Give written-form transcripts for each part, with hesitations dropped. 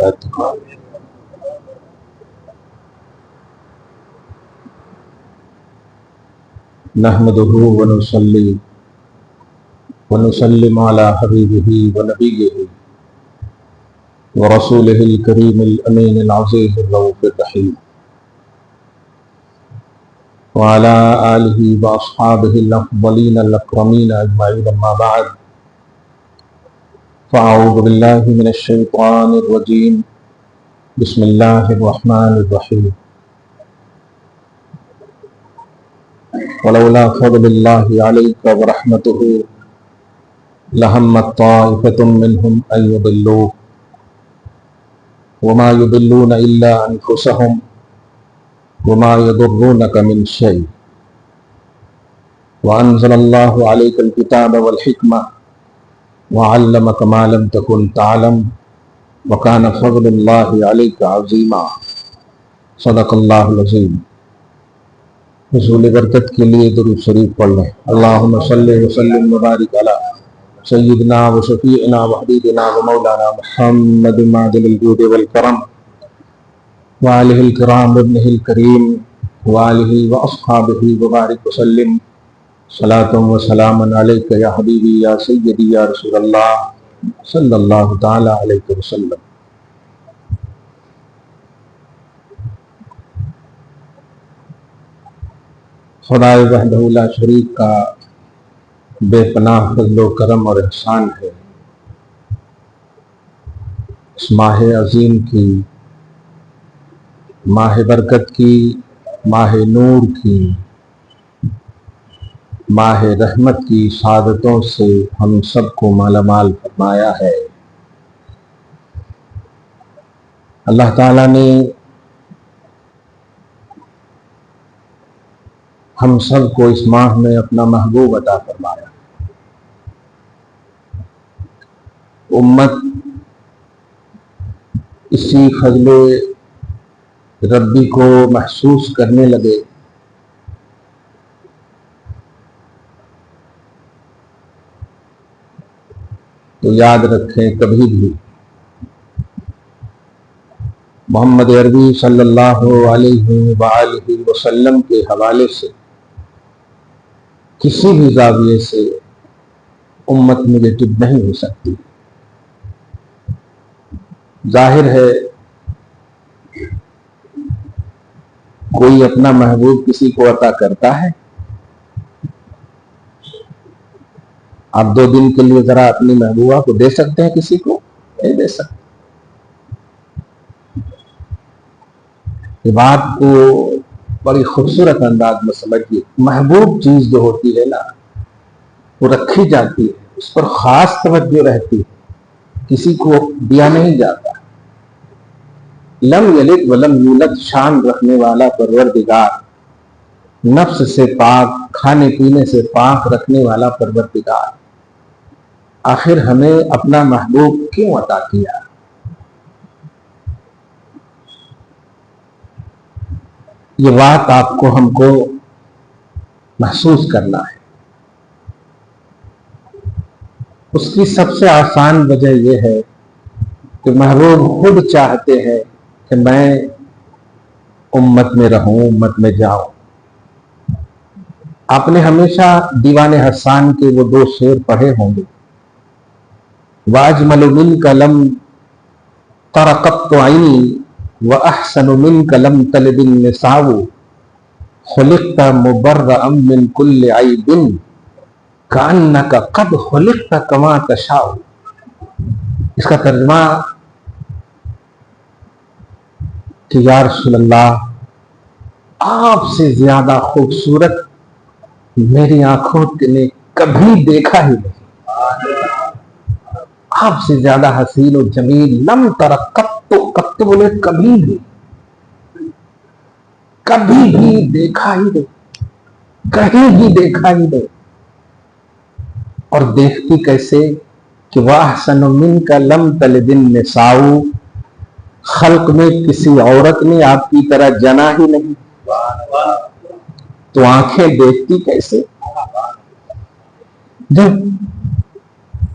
وبركاته. نحمده ونصلي ونسلم على حبيبه ونبيه ورسوله الكريم الأمين العزيز الرؤوف الرحيم وعلى آله وأصحابه الأفضلين الأكرمين أجمعين. أما بعد، فأعوذ بالله من الشيطان الرجيم. بسم الله الرحمن الرحيم. ولولا فضل الله عليك ورحمته لهمت طائفة منهم أن يضلوك وما يضلون إلا أنفسهم وما يضرونك من شيء وأنزل الله عليك الكتاب والحكمة وعلمك ما لم تكن تعلم وكان فضل الله عليك عظيما. صدق اللہ العظیم. حصول برکت کے لیے درود شریف پڑھ لیں. اللہم صلی وسلم وبارک علی سیدنا و شفیعنا و حبیبنا و مولانا محمد معدن الجود والکرم وآلہ الکرام وابنہ الکریم وآلہ واصحابہ وبارک وسلم. صلاۃ و سلام علیک یا حبیبی یا سیدی یا رسول اللہ صلی اللہ تعالی علیہ وسلم. خدائے وحدہ لا شریک کا بے پناہ فضل و کرم اور احسان ہے اس ماہ عظیم کی، ماہ برکت کی، ماہ نور کی، ماہ رحمت کی سعادتوں سے ہم سب کو مالا مال فرمایا ہے. اللہ تعالیٰ نے ہم سب کو اس ماہ میں اپنا محبوب عطا فرمایا. امت اسی فضل ربی کو محسوس کرنے لگے تو یاد رکھیں کبھی بھی محمد عربی صلی اللہ علیہ وآلہ وسلم کے حوالے سے کسی بھی زاویے سے امت نگیٹو نہیں ہو سکتی. ظاہر ہے کوئی اپنا محبوب کسی کو عطا کرتا ہے. آپ 2 دن کے لیے ذرا اپنی محبوبہ کو دے سکتے ہیں کسی کو؟ نہیں دے سکتے. یہ بات کو بڑی خوبصورت انداز میں سمجھیے. محبوب چیز جو ہوتی ہے نا، وہ رکھی جاتی ہے، اس پر خاص توجہ رہتی ہے، کسی کو دیا نہیں جاتا. لم یلد ولم یولد شان رکھنے والا پروردگار، نفس سے پاک، کھانے پینے سے پاک رکھنے والا پروردگار، آخر ہمیں اپنا محبوب کیوں عطا کیا؟ یہ بات آپ کو ہم کو محسوس کرنا ہے. اس کی سب سے آسان وجہ یہ ہے کہ محبوب خود چاہتے ہیں کہ میں امت میں رہوں، امت میں جاؤں. آپ نے ہمیشہ دیوان حسان کے وہ 2 شعر پڑھے ہوں گے. وَأَجْمَلُ مِنْكَ لَمْ تَرَ قَطُّ عَيْنِي وَأَحْسَنُ مِنْكَ لَمْ تَلِدِ النِّسَاءُ خُلِقْتَ مُبَرَّأً مِنْ كُلِّ عَيْبٍ كَأَنَّكَ قَدْ خُلِقْتَ كَمَا تَشَاءُ. اس کا ترجمہ کہ یا رسول اللہ، آپ سے زیادہ خوبصورت میری آنکھوں نے کبھی دیکھا ہی نہیں. آپ سے زیادہ حسین و جمیل لم تر قط بولے کبھی بھی دیکھا ہی نہیں، کہیں بھی دیکھا ہی نہیں. اور دیکھتی کیسے کہ وَأَحْسَنُ مِنْكَ لَمْ تَلِدِ النِّسَاءُ، خلق میں کسی عورت نے آپ کی طرح جنا ہی نہیں. تو آنکھیں دیکھتی کیسے؟ جب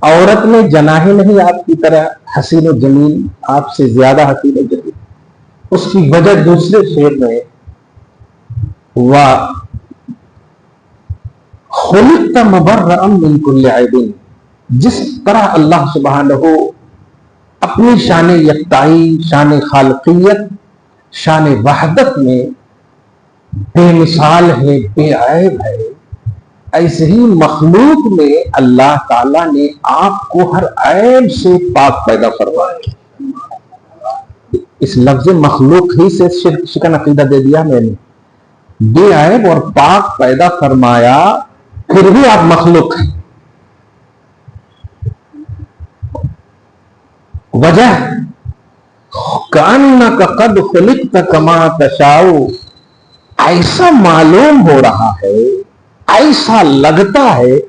عورت نے جنا ہی نہیں آپ کی طرح حسین و جمیل، آپ سے زیادہ حسین و جمیل. اس کی وجہ دوسرے شعر میں خلقت مبرأ من کل عیب، جس طرح اللہ سبحانہ اپنی شان یکتائی، شان خالقیت، شان وحدت میں بے مثال ہے، بے عیب ہے، ایسے ہی مخلوق میں اللہ تعالیٰ نے آپ کو ہر عیب سے پاک پیدا فرمایا. اس لفظ مخلوق ہی سے شکن عقیدہ دے دیا میں نے. بے عیب اور پاک پیدا فرمایا، پھر بھی آپ مخلوق ہیں. وجہ کأنک قد خلقت کما تشاء، ایسا معلوم ہو رہا ہے، ایسا لگتا ہے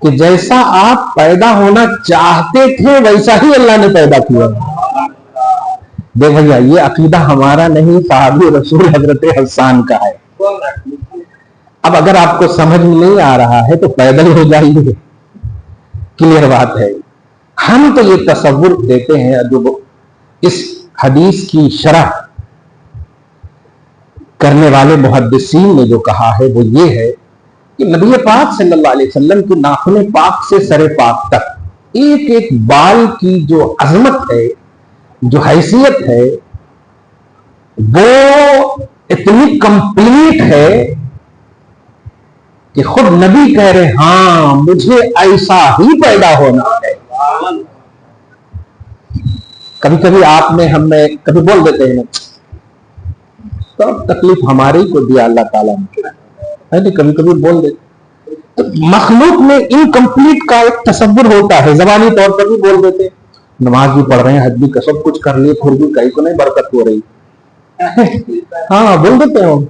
کہ جیسا آپ پیدا ہونا چاہتے تھے ویسا ہی اللہ نے پیدا کیا. دیکھ بھیا، یہ عقیدہ ہمارا نہیں، صحابی رسول حضرت حسان کا ہے. اب اگر آپ کو سمجھ میں نہیں آ رہا ہے تو پیدل ہو جائیے، کلیئر بات ہے. ہم تو یہ تصور دیتے ہیں، جو اس حدیث کی شرح کرنے والے محدثین نے جو کہا ہے وہ یہ ہے کہ نبی پاک صلی اللہ علیہ وسلم کی ناخن پاک سے سر پاک تک ایک ایک بال کی جو عظمت ہے، جو حیثیت ہے، وہ اتنی کمپلیٹ ہے کہ خود نبی کہہ رہے ہاں مجھے ایسا ہی پیدا ہونا ہے. کبھی کبھی آپ نے ہم میں کبھی بول دیتے ہیں تو تکلیف ہماری کو دیا اللہ تعالیٰ نے، کبھی کبھی بول دیتے. تو مخلوق میں انکمپلیٹ کا ایک تصور ہوتا ہے، زبانی طور پر بھی بول دیتے، نماز بھی پڑھ رہے ہیں، حج بھی سب کچھ کر لیے، پھر بھی کہیں کو نہیں برکت ہو رہی. ہاں بول دیتے ہو.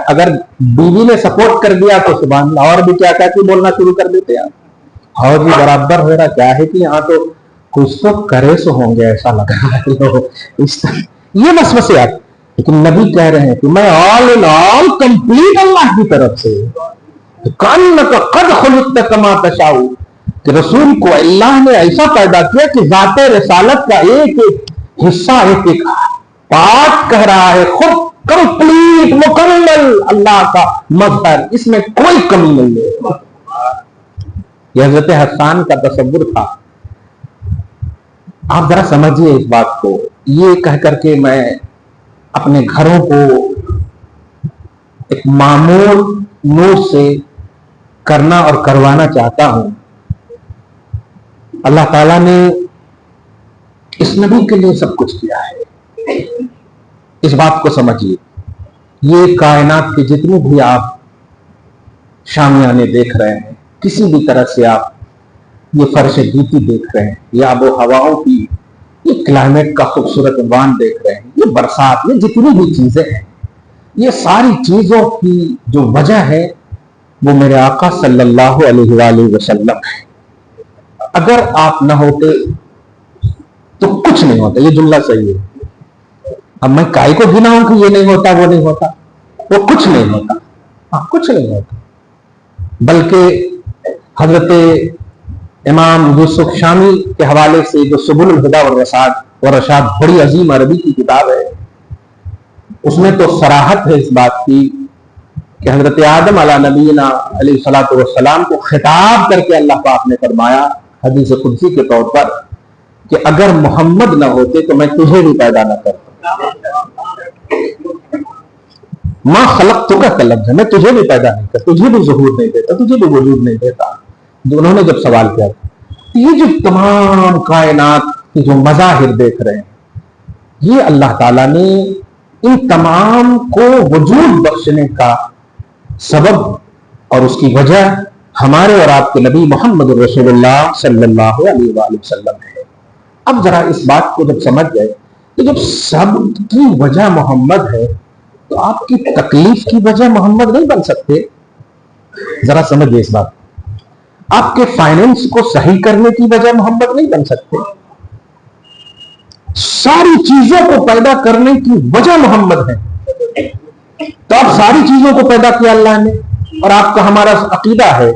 اگر بیوی نے سپورٹ کر دیا تو سبحان اللہ، اور بھی کیا کہتے بولنا شروع کر دیتے ہیں. ہاں جی برابر ہو رہا، کیا ہے کہ یہاں تو کچھ تو کرے سو ہوں گے ایسا لگ رہا ہے. یہ وسوسے آتے. لیکن نبی کہہ رہے ہیں کہ میں آل ان آل کمپلیٹ اللہ کی طرف سے. کأنک قد خلقت کما تشاء، کہ رسول کو اللہ نے ایسا پیدا کیا کہ ذات رسالت کا ایک ایک حصہ، ایک ایک پارٹ کہہ رہا ہے خود کمپلیٹ مکمل اللہ کا مظہر، اس میں کوئی کمی نہیں ہے. یہ حضرت حسان کا تصور تھا. آپ ذرا سمجھیے اس بات کو. یہ کہہ کر کے میں اپنے گھروں کو ایک معمول نور سے کرنا اور کروانا چاہتا ہوں. اللہ تعالیٰ نے اس نبی کے لیے سب کچھ کیا ہے. اس بات کو سمجھیے. یہ کائنات کی جتنی بھی آپ شامیانے دیکھ رہے ہیں، کسی بھی طرح سے آپ یہ فرش گیتی دیکھ رہے ہیں، یہ آب و ہواؤں کی، یہ کلائمیٹ کا خوبصورت عنوان دیکھ رہے ہیں، یہ برسات، یہ جتنی بھی چیزیں ہیں، یہ ساری چیزوں کی جو وجہ ہے وہ میرے آقا صلی اللہ علیہ وآلہ وسلم ہے. اگر آپ نہ ہوتے تو کچھ نہیں ہوتا. یہ جملہ صحیح ہے. اب میں کائی کو گناؤں کہ یہ نہیں ہوتا، وہ نہیں ہوتا، وہ کچھ نہیں ہوتا، کچھ نہیں ہوتا. بلکہ حضرت امام یوسف شامی کے حوالے سے جو سبل الہدی والرشاد بڑی عظیم عربی کی کتاب ہے، اس میں تو صراحت ہے اس بات کی کہ حضرت آدم علی نبینا علیہ الصلوۃ والسلام کو خطاب کر کے اللہ پاک نے فرمایا حدیث قدسی کے طور پر کہ اگر محمد نہ ہوتے تو میں تجھے بھی پیدا نہ کرتا. ماں خلقتک کا لفظ ہے، میں تجھے بھی پیدا نہیں کرتا، تجھے بھی ظہور نہیں دیتا، تجھے بھی وجود نہیں دیتا. جو انہوں نے جب سوال کیا، یہ جو تمام کائنات کی جو مظاہر دیکھ رہے ہیں، یہ اللہ تعالیٰ نے ان تمام کو وجود بخشنے کا سبب اور اس کی وجہ ہمارے اور آپ کے نبی محمد رسول اللہ صلی اللہ علیہ وآلہ وسلم ہے. اب ذرا اس بات کو جب سمجھ گئے کہ جب سب کی وجہ محمد ہے تو آپ کی تکلیف کی وجہ محمد نہیں بن سکتے. ذرا سمجھئے اس بات. آپ کے فائنینس کو صحیح کرنے کی وجہ محمد نہیں بن سکتے. ساری چیزوں کو پیدا کرنے کی وجہ محمد ہے. تو آپ ساری چیزوں کو پیدا کیا اللہ نے، اور آپ کا ہمارا عقیدہ ہے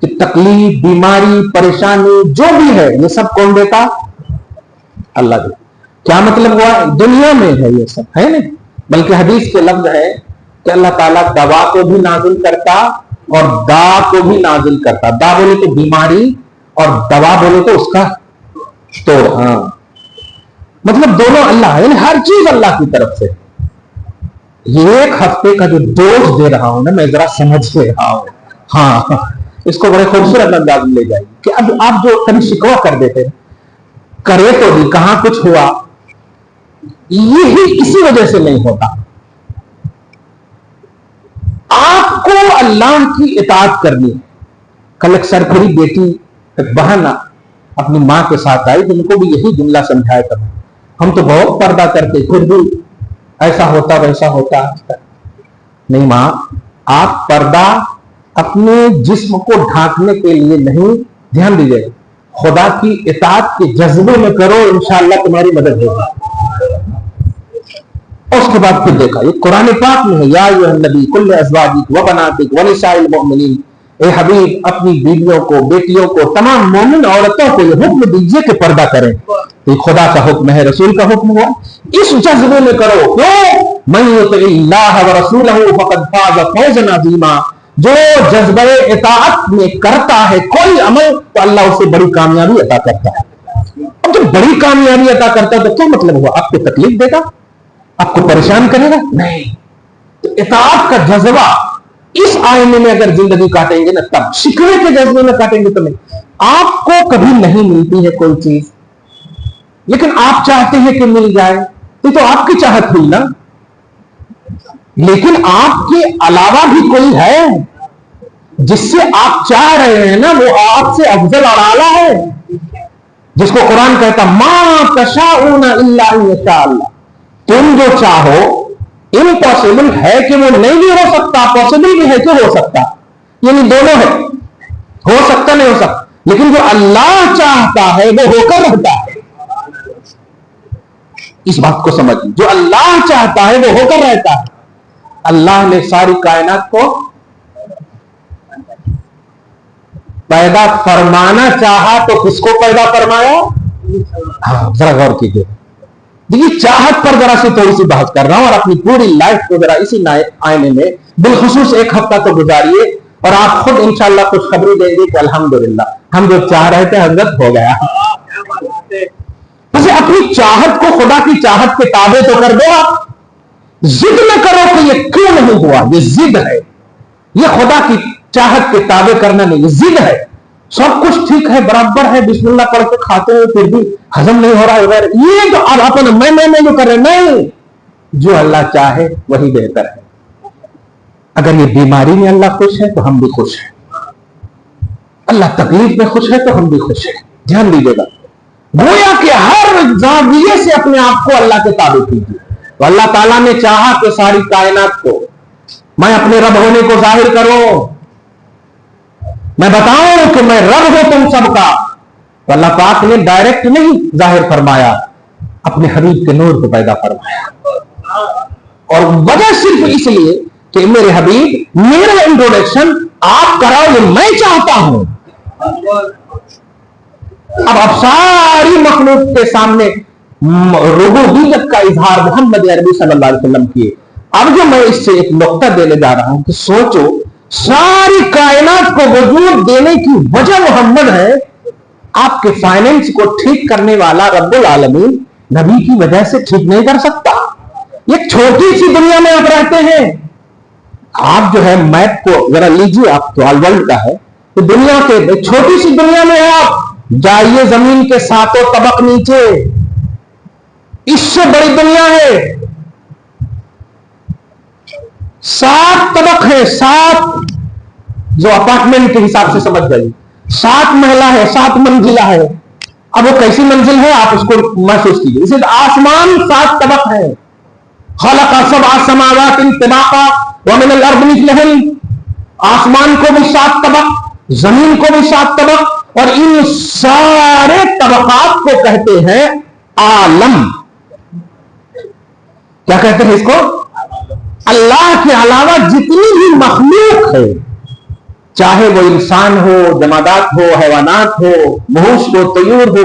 کہ تکلیف، بیماری، پریشانی جو بھی ہے یہ سب کون دیتا؟ اللہ دے. کیا مطلب ہوا؟ دنیا میں ہے یہ سب، ہے نہیں. بلکہ حدیث کے لفظ ہے کہ اللہ تعالیٰ دوا کو بھی نازل کرتا اور دا کو بھی نازل کرتا. دا بولے تو بیماری اور دوا بولے تو اس کا توڑ. ہاں مطلب دونوں اللہ ہے، یعنی ہر چیز اللہ کی طرف سے. یہ ایک ہفتے کا جو ڈوز دے رہا ہوں نا میں ذرا سمجھ لے رہا ہوں. ہاں اس کو بڑے خوبصورت انداز میں لے جائیں کہ اب آپ جو کبھی شکوا کر دیتے کرے تو بھی کہاں کچھ ہوا، یہی اسی وجہ سے نہیں ہوتا. آپ کو اللہ کی اطاعت کرنی ہے. کل ایک سرکری بیٹی ایک بہن اپنی ماں کے ساتھ آئی، جن کو بھی یہی جملہ سمجھایا تھا، ہم تو بہت پردہ کرتے پھر بھی ایسا ہوتا ویسا ہوتا. نہیں ماں، آپ پردہ اپنے جسم کو ڈھانکنے کے لیے نہیں، دھیان دیجیے، خدا کی اطاعت کے جذبے میں کرو، انشاءاللہ تمہاری مدد ہوگی. اور اس کے بعد پھر دیکھا یہ قرآن پاک میں ہے، یا ایھا النبی کل ازواجک و بناتک و نساء المؤمنین، اے حبیب اپنی بیویوں کو، بیٹیوں کو، تمام مومن عورتوں کو یہ حکم دیجیے کہ پردہ کریں. یہ خدا کا حکم ہے، رسول کا حکم ہوا، اس جذبے میں کرو. کیوں؟ من یطع اللہ ورسولہ فقد فاز فوزا عظیما. جو جذبہ اطاعت میں کرتا ہے کوئی عمل تو اللہ اسے بڑی کامیابی عطا کرتا ہے. اب جب بڑی کامیابی عطا کرتا ہے تو کیا مطلب ہوا؟ آپ کو تکلیف دے گا؟ آپ کو پریشان کرے گا؟ نہیں. تو اطاعت کا جذبہ اس آئینے میں اگر زندگی کاٹیں گے نا تب، شکوے کے جذبے میں کاٹیں گے تو نہیں. آپ کو کبھی نہیں ملتی ہے کوئی چیز لیکن آپ چاہتے ہیں کہ مل جائے، یہ تو آپ کی چاہت ہوئی نا. لیکن آپ کے علاوہ بھی کوئی ہے جس سے آپ چاہ رہے ہیں نا، وہ آپ سے افضل اور اعلیٰ ہے، جس کو قرآن کہتا ما تشاءون الا ان یشاء اللہ. تم جو چاہو، امپاسبل ہے کہ وہ نہیں بھی ہو سکتا، پاسبل بھی ہے کہ ہو سکتا، یعنی دونوں ہے، ہو سکتا نہیں ہو سکتا. لیکن جو اللہ چاہتا ہے وہ ہو کر رہتا ہے. اس بات کو سمجھیں، جو اللہ چاہتا ہے وہ ہو کر رہتا ہے. اللہ نے ساری کائنات کو پیدا فرمانا چاہا تو کس کو پیدا فرمایا؟ ہاں ذرا غور کیجیے. دیکھیے چاہت پر ذرا سی تھوڑی سی بحث کر رہا ہوں، اور اپنی پوری لائف کو ذرا اسی آئینے میں بالخصوص ایک ہفتہ تو گزاریے، اور آپ خود انشاءاللہ خوشخبری دیں گے کہ الحمدللہ ہم جو چاہ رہے تھے حضرت ہو گیا. اسے اپنی چاہت کو خدا کی چاہت کے تابع تو کر دو. آپ ضد نہ کرو کہ یہ کیوں نہیں ہوا، یہ ضد ہے. یہ خدا کی چاہت کے تابع کرنا نہیں، یہ ضد ہے. سب کچھ ٹھیک ہے، برابر ہے، بسم اللہ پڑھ کے کھاتے ہیں پھر بھی ہضم نہیں ہو رہا ہے، یہ تو اب اپنا میں جو کر رہے نہیں. جو اللہ چاہے وہی بہتر ہے. اگر یہ بیماری میں اللہ خوش ہے تو ہم بھی خوش ہیں، اللہ تکلیف میں خوش ہے تو ہم بھی خوش ہیں. دھیان دیجیے گا، گویا کہ ہر زاویے سے اپنے آپ کو اللہ کے تابع کیجیے. تو اللہ تعالیٰ نے چاہا کہ ساری کائنات کو میں اپنے رب ہونے کو ظاہر کروں، میں بتاؤں کہ میں رب ہوں تم سب کا. تو اللہ پاک نے ڈائریکٹ نہیں ظاہر فرمایا، اپنے حبیب کے نور کو پیدا فرمایا. اور وجہ صرف اس لیے کہ میرے حبیب میرا انٹروڈکشن آپ کراؤ، یہ میں چاہتا ہوں. اب آپ ساری مخلوق کے سامنے ربوبیت کا اظہار محمد عربی صلی اللہ علیہ وسلم کیے. اب جو میں اس سے ایک نقطہ دینے جا رہا ہوں کہ سوچو، ساری کائنات کو وجود دینے کی وجہ محمد ہے. آپ کے فائنینس کو ٹھیک کرنے والا رب العالمین نبی کی وجہ سے ٹھیک نہیں کر سکتا. ایک چھوٹی سی دنیا میں آپ رہتے ہیں. آپ جو ہے میپ کو ذرا لیجیے، آپ تو آل ورلڈ کا ہے، تو دنیا کے چھوٹی سی دنیا میں آپ جائیے زمین کے 7 طبق نیچے، اس سے بڑی دنیا ہے. 7 طبق ہے، 7 جو اپارٹمنٹ کے حساب سے سمجھ گئی، 7 محلہ ہے، 7 منزلہ ہے. اب وہ کیسی منزل ہے آپ اس کو محسوس کیجیے. اسے آسمان 7 طبق ہے. خلق 7 سماوات طباقا ومن الارض مثلہن. آسمان کو بھی 7 طبق، زمین کو بھی 7 طبق، اور ان سارے طبقات کو کہتے ہیں عالم. کیا کہتے ہیں اس کو؟ اللہ کے علاوہ جتنی بھی مخلوق ہے، چاہے وہ انسان ہو، جمادات ہو، حیوانات ہو، وحوش ہو، طیور ہو،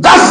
10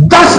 10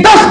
10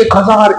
1000,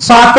7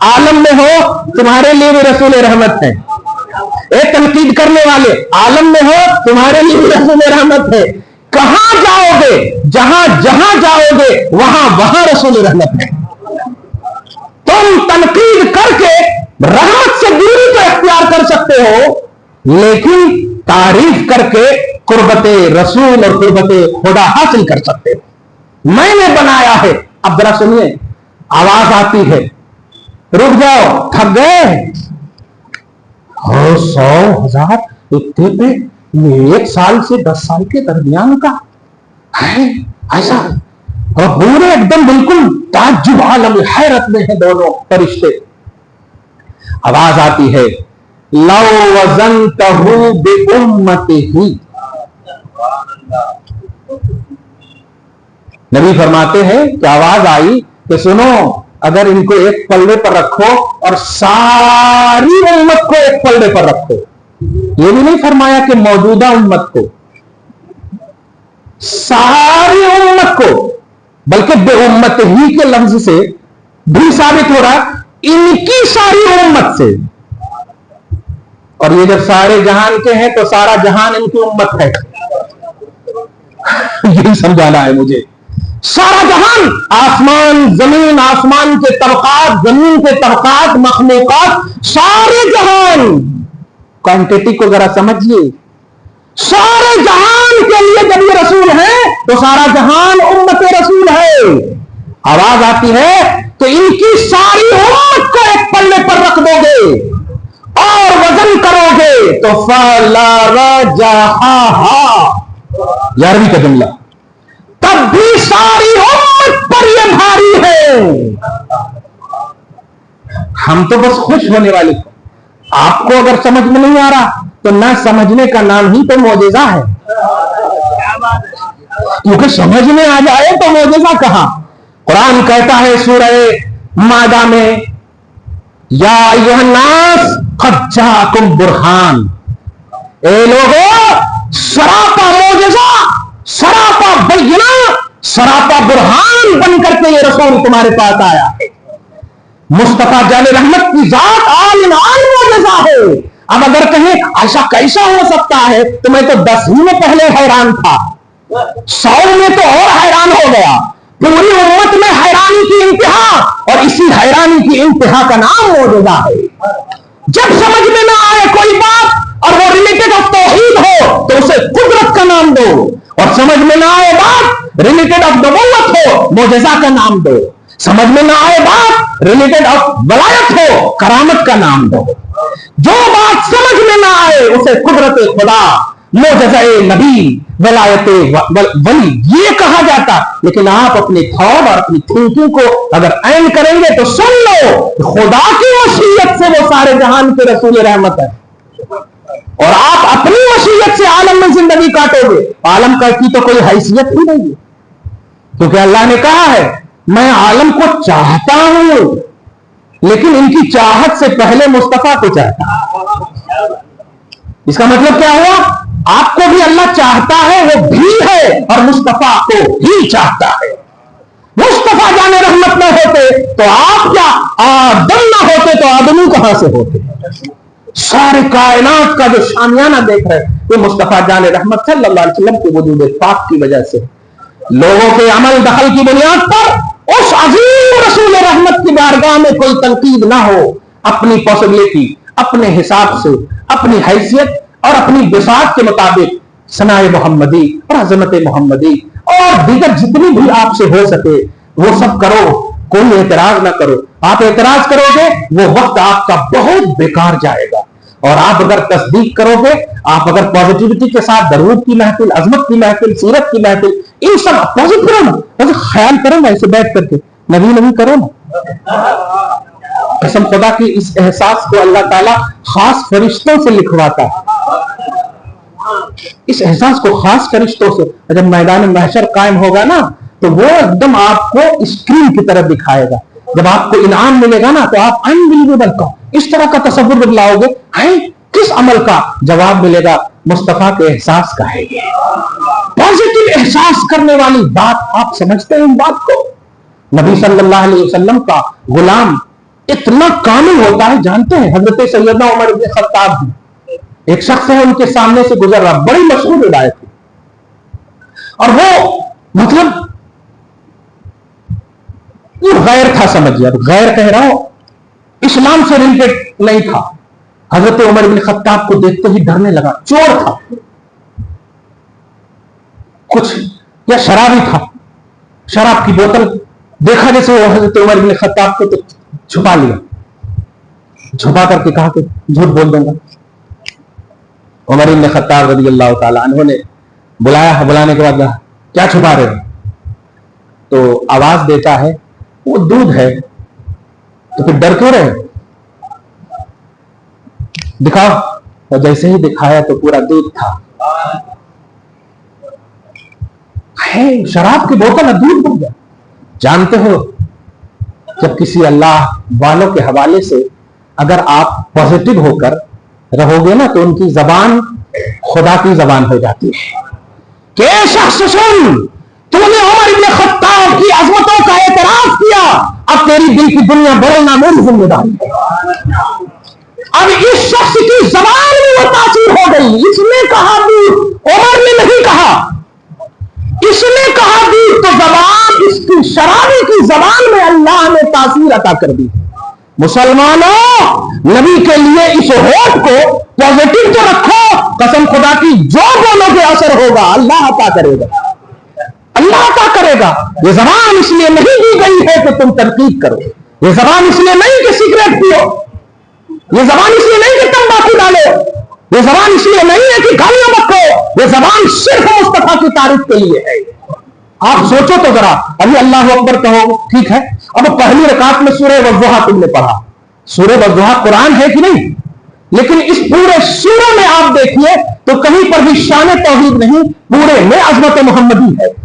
عالم میں ہو تمہارے لیے بھی رسول رحمت ہے. ایک تنقید کرنے والے عالم میں ہو تمہارے لیے بھی رسول رحمت ہے. کہاں جاؤ گے جہاں جہاں جاؤ گے وہاں وہاں رسول رحمت ہے. تم تنقید کر کے رحمت سے دوری تو اختیار کر سکتے ہو لیکن تعریف کر کے قربت رسول اور قربت خدا حاصل کر سکتے ہو. میں نے بنایا ہے. اب ذرا سنیے آواز آتی ہے رک جاؤ تھک گئے 100,000 اتنے پہ یہ 1 سال سے 10 سال کے درمیان کا ہے ایسا اور پورے ایک دم بالکل تعجب عالم حیرت میں ہیں دونوں فرشتے. آواز آتی ہے لو وزنتہ بامتہ. نبی فرماتے ہیں کہ آواز آئی کہ سنو اگر ان کو ایک پلڑے پر رکھو اور ساری امت کو ایک پلڑے پر رکھو. یہ بھی نہیں فرمایا کہ موجودہ امت کو ساری امت کو بلکہ بے امت ہی کے لفظ سے بھی ثابت ہو رہا ان کی ساری امت سے. اور یہ جب سارے جہان کے ہیں تو سارا جہان ان کی امت ہے. یہی سمجھانا ہے مجھے. سارا جہان آسمان زمین آسمان کے طبقات زمین کے طبقات مخلوقات سارے جہان کوانٹٹی کو ذرا سمجھیے. سارے جہان کے لیے جب یہ رسول ہے تو سارا جہان امت رسول ہے. آواز آتی ہے تو ان کی ساری امت کو ایک پلے پر رکھ دو گے اور وزن کرو گے تو فَلَا رَجَحَهَا 11ویں کا جملہ تب بھی ساری امت پر یہ بھاری ہے. ہم تو بس خوش ہونے والے. آپ کو اگر سمجھ میں نہیں آ رہا تو نہ سمجھنے کا نام ہی تو معجزہ ہے. کیونکہ سمجھ میں آ جائے تو معجزہ کہاں. قرآن کہتا ہے سورہ مائدہ میں یا ایھا الناس قد جاءکم برہان. اے لوگوں سراپا معجزہ سراپا بینہ سراپا برہان بن کر کے یہ رسول تمہارے پاس آیا ہے. مصطفیٰ جان رحمت کی ذات عالم معجزہ ہے. اب اگر کہیں ایسا کیسا ہو سکتا ہے تو میں تو 10 ہی میں پہلے حیران تھا 100 میں تو اور حیران ہو گیا. پوری امت میں حیرانی کی انتہا اور اسی حیرانی کی انتہا کا نام معجزہ ہے. جب سمجھ میں نہ آئے کوئی بات اور وہ ریلیٹڈ آف توحید ہو تو اسے قدرت کا نام دو اور سمجھ میں نہ آئے بات ریلیٹڈ آف نبوت ہو معجزہ کا نام دو. سمجھ میں نہ آئے بات ریلیٹڈ آف ولایت ہو کرامت کا نام دو. جو بات سمجھ میں نہ آئے اسے قدرت خدا معجزہ نبی ولایت ولی یہ کہا جاتا. لیکن آپ اپنی تھاٹ اور اپنی تھنکنگ کو اگر عین کریں گے تو سن لو خدا کی وصیت سے وہ سارے جہان کے رسول رحمت ہے اور آپ اپنی وصیت سے عالم میں زندگی کاٹو گے. عالم کی تو کوئی حیثیت ہی نہیں ہے کیونکہ اللہ نے کہا ہے میں عالم کو چاہتا ہوں لیکن ان کی چاہت سے پہلے مصطفیٰ کو چاہتا ہوں. اس کا مطلب کیا ہوا آپ کو بھی اللہ چاہتا ہے وہ بھی ہے اور مصطفیٰ کو بھی چاہتا ہے. مصطفیٰ جان رحمت نہ ہوتے تو آپ کیا آدم نہ ہوتے تو آدمی کہاں سے ہوتے. سارے کائنات کا جو شامیانہ دیکھ رہے یہ مصطفیٰ جان رحمت صلی اللہ علیہ وسلم کے وجود پاک کی وجہ سے. لوگوں کے عمل دخل کی بنیاد پر اس عظیم رسول رحمت کی بارگاہ میں کوئی تنقید نہ ہو. اپنی پاسبلٹی اپنے حساب سے اپنی حیثیت اور اپنی بساط کے مطابق ثناء محمدی اور عظمت محمدی اور دیگر جتنی بھی آپ سے ہو سکے وہ سب کرو. کوئی اعتراض نہ کرو. آپ اعتراض کرو گے وہ وقت آپ کا بہت بیکار جائے گا. اور آپ اگر تصدیق کرو گے آپ اگر پازیٹیوٹی کے ساتھ درود کی محفل عظمت کی محفل سیرت کی محفل ان سب اپوزٹ کرو نا خیال کرو نا ایسے بیٹھ کر کے نبی کرو نا. قسم خدا کی اس احساس کو اللہ تعالیٰ خاص فرشتوں سے لکھواتا ہے. اس احساس کو خاص فرشتوں سے جب میدان محشر قائم ہوگا نا تو وہ ایک دم آپ کو اسکرین کی طرف دکھائے گا. جب آپ کو انعام ملے گا نا تو آپ انبلیویبل کا اس طرح کا تصور لاؤ گے کس عمل کا جواب ملے گا مصطفیٰ کے احساس کا ہے. پازیٹیو احساس کرنے والی بات آپ سمجھتے ہیں. ان بات کو نبی صلی اللہ علیہ وسلم کا غلام اتنا کامل ہوتا ہے. جانتے ہیں حضرت سیدنا عمر بن خطاب بھی, ایک شخص ہے ان کے سامنے سے گزر رہا, بڑی مشہور روایت تھی, اور وہ مطلب غیر تھا, سمجھیے, اب غیر کہہ رہا ہوں, اسلام سے ریلیٹڈ نہیں تھا. حضرت عمر بن خطاب کو دیکھتے ہی ڈرنے لگا. چور تھا کچھ یا شرابی تھا, شراب کی بوتل دیکھا جیسے وہ حضرت عمر بن خطاب کو, تو چھپا لیا, چھپا کر کے کہا کہ جھوٹ بول دوں گا. عمر بن خطاب رضی اللہ تعالیٰ عنہ نے بلایا, بلانے کے بعد کیا چھپا رہے ہیں؟ تو آواز دیتا ہے وہ دودھ ہے. تو پھر ڈر کیوں رہے؟ دکھاؤ. اور جیسے ہی دکھایا تو پورا دودھ تھا. شراب کی بوتل ہے, دودھ بن گیا. جانتے ہو جب کسی اللہ والوں کے حوالے سے اگر آپ پازیٹو ہو کر رہو گے نا تو ان کی زبان خدا کی زبان ہو جاتی ہے. کہ شخص سن, تو نے عمر بن خطاب کی عظمتوں کا اعتراف کیا, اب تیری دل کی دنیا بدلنا میری ذمہ داری ہے. اب اس شخص کی زبان میں وہ تاثیر ہو گئی. اس نے کہا دودھ, عمر نے نہیں کہا. اس نے کہا دودھ, تو زبان, اس کی شرابی کی زبان میں اللہ نے تاثیر عطا کر دی. مسلمانوں, نبی کے لیے اس ہوٹ کو پازیٹو تو رکھو. قسم خدا کی جو بولو گے اثر ہوگا, اللہ عطا کرے گا, اللہ عطا کرے گا. یہ زبان اس لیے نہیں دی گئی ہے کہ تم تنقید کرو. یہ زبان اس لیے نہیں کہ سگریٹ پیو. یہ زبان اس لیے نہیں کہ تمباکو ڈالو. یہ زبان اس لیے نہیں ہے کہ گالیاں بکو. یہ زبان صرف مصطفیٰ کی تعریف کے لیے ہے. آپ سوچو تو ذرا, ابھی اللہ اکبر کہو, ٹھیک ہے, اب پہلی رکعت میں سورہ والضحیٰ تم نے پڑھا. سورہ والضحیٰ قرآن ہے کہ نہیں؟ لیکن اس پورے سورہ میں آپ دیکھیے تو کہیں پر بھی شان توحید نہیں, پورے میں عظمت محمدی ہے.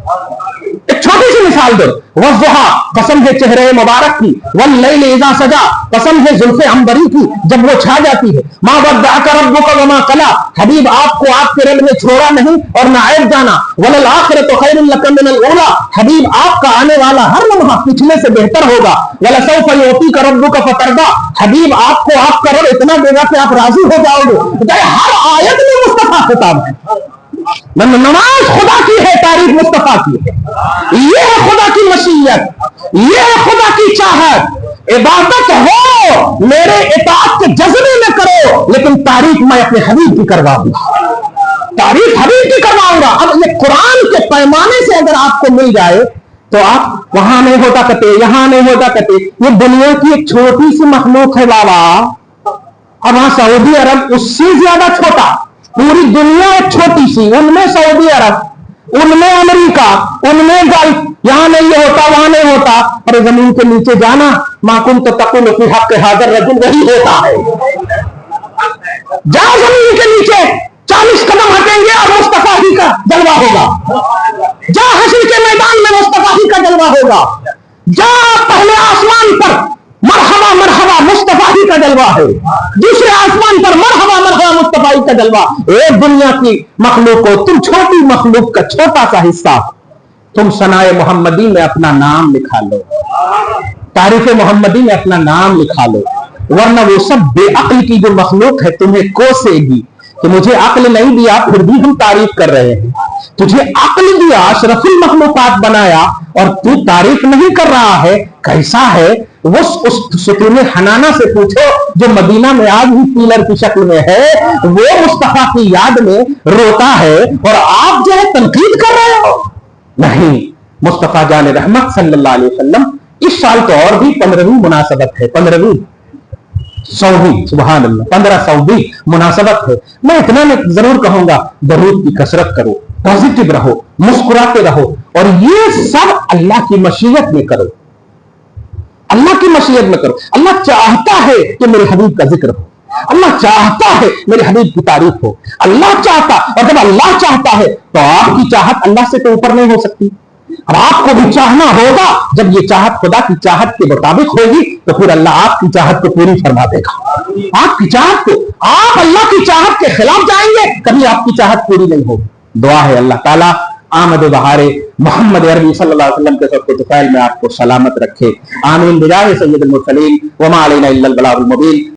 ایک چھوٹی سی مثال دو. والضحیٰ, قسم ہے چہرے مبارک کی. واللیل اذا سجا, قسم ہے زلف عنبری کی جب وہ چھا جاتی ہے. ما ودعک ربک وما قلی, حبیب آپ کو آپ کے رب نے چھوڑا نہیں اور نہ عیب جانا. وللآخرۃ خیر لک من الاولی, حبیب آپ کا آنے والا ہر لمحہ پچھلے سے بہتر ہوگا. ولسوف یعطیک ربک فترضی, حبیب آپ کو آپ کا رب اتنا دے گا کہ آپ راضی ہو جاؤ گے. ہر آیت میں مصطفیٰ خطاب ہے. نماز خدا کی ہے, تعریف مصطفیٰ کی ہے. یہ ہے خدا کی مشیت, یہ ہے خدا کی چاہت. عبادت ہو میرے اطاعت کے جذبے میں کرو, لیکن تعریف میں اپنے حبیب کی کرواؤں گا, تعریف حبیب کی کرواؤں گا. اب یہ قرآن کے پیمانے سے اگر آپ کو مل جائے تو آپ وہاں نہیں ہوتا کہتے, یہاں نہیں ہوتا کہتے. یہ دنیا کی ایک چھوٹی سی مخلوق ہے بابا. اب وہاں سعودی عرب اس سے زیادہ چھوٹا, پوری دنیا ایک چھوٹی سی, ان میں سعودی عرب, ان میں امریکہ, ان میں گلف, یہاں نہیں یہ ہوتا, وہاں نہیں ہوتا. اور زمین کے نیچے جانا, ما کنت تقول فی حق ھذا الرجل, وہی ہوتا ہے. جہاں زمین کے نیچے 40 قدم ہٹیں گے اور مصطفیٰ ہی کا جلوہ ہوگا. جہاں حشر کے میدان میں مصطفیٰ ہی کا جلوہ ہوگا. جہاں پہلے آسمان پر مرحبا مرحبا مصطفیٰ ہی کا جلوہ ہے, دوسرے آسمان پر مرحبا مرحبا مصطفیٰ ہی کا جلوہ. ایک دنیا کی مخلوق ہو, تم چھوٹی مخلوق کا چھوٹا سا حصہ, تم ثنائے محمدی میں اپنا نام لکھا لو, تعریف محمدی میں اپنا نام لکھا لو. ورنہ وہ سب بے عقل کی جو مخلوق ہے تمہیں کوسے گی کہ مجھے عقل نہیں دیا پھر بھی ہم تعریف کر رہے ہیں. تجھے عقل دیا, اشرف المخلوقات بنایا, اور تو تعریف نہیں کر رہا ہے. کیسا ہے وہ؟ اس ستون حنانہ سے پوچھو جو مدینہ میں آج بھی پیلر کی شکل میں ہے, وہ مصطفیٰ کی یاد میں روتا ہے اور آپ جو ہے تنقید کر رہے ہو. نہیں, مصطفیٰ جان رحمت صلی اللہ علیہ وسلم, اس سال تو اور بھی 15ویں مناسبت ہے, 15ویں سوویں, سبحان اللہ, 1500ویں مناسبت ہے. میں اتنا ضرور کہوں گا, درود کی کثرت کرو, پازیٹو رہو, مسکراتے رہو, اور یہ سب اللہ کی مشیت میں کرو, اللہ کی مشیت میں کرو. اللہ چاہتا ہے کہ میرے حبیب کا ذکر ہو, اللہ چاہتا ہے میرے حبیب کی تعریف ہو. اللہ چاہتا, اور جب اللہ چاہتا ہے تو آپ کی چاہت اللہ سے تو اوپر نہیں ہو سکتی. اب آپ کو بھی چاہنا ہوگا, جب یہ چاہت خدا کی چاہت کے مطابق ہوگی تو پھر اللہ آپ کی چاہت کو پوری فرما دے گا. آپ کی چاہت کو, آپ اللہ کی چاہت کے خلاف جائیں گے, کبھی آپ کی چاہت پوری نہیں ہوگی. دعا ہے اللہ تعالیٰ آمد بہار محمد عربی صلی اللہ علیہ وسلم کے سب کے طفیل میں آپ کو سلامت رکھے. آمین بجاہ سید المرسلین وما علینا الا البلاغ المبین.